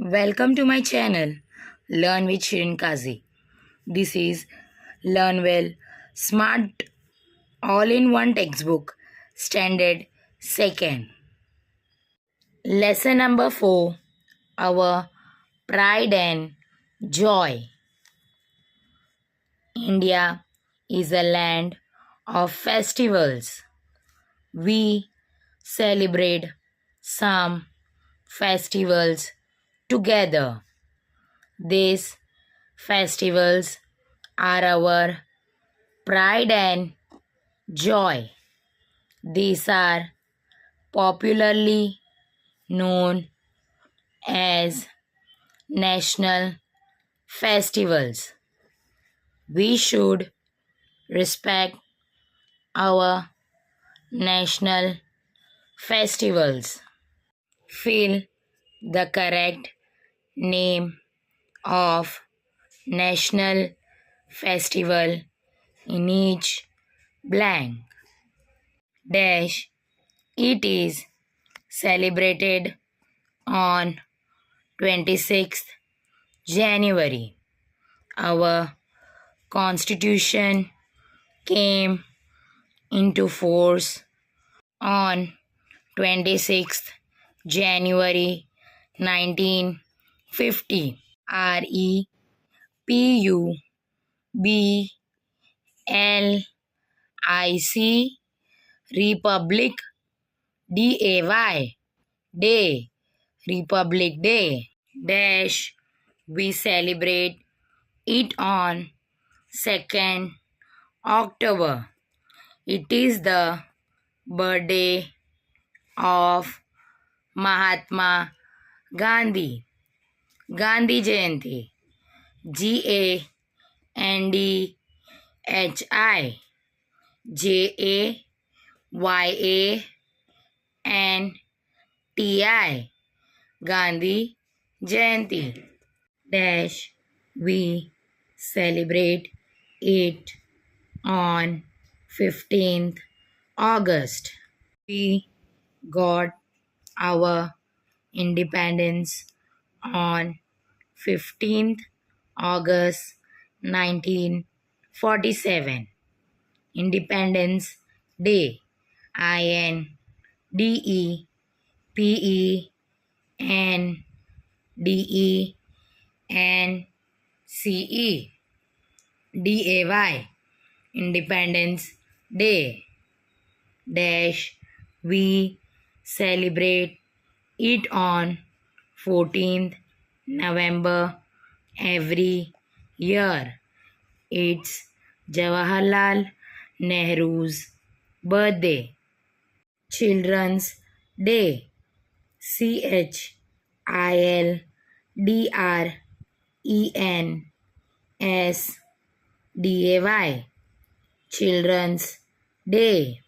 Welcome to my channel, Learn with Shirin Kazi. This is Learn Well Smart All-in-One Textbook, Standard 2nd. Lesson number 4, Our Pride and Joy. India is a land of festivals. We celebrate some festivals together. These festivals are our pride and joy. These are popularly known as national festivals. We should respect our national festivals. Fill the correct name of national festival in each blank. Dash. It is celebrated on 26th January. Our Constitution came into force on 26th January 1950. REPUBLIC Republic DAY Day Republic Day dash we celebrate it on 2nd October. It is the birthday of Mahatma Gandhi. Gandhi Jayanti. GANDHI Gandhi Jayanti. Dash we celebrate it on 15th August. We got our independence on 15th August 1947. Independence Day. INDEPENDENCE DAY. Independence Day. Dash we celebrate it on 14th November every year. It's Jawaharlal Nehru's birthday. Children's Day. CHILDRENSDAY. Children's Day.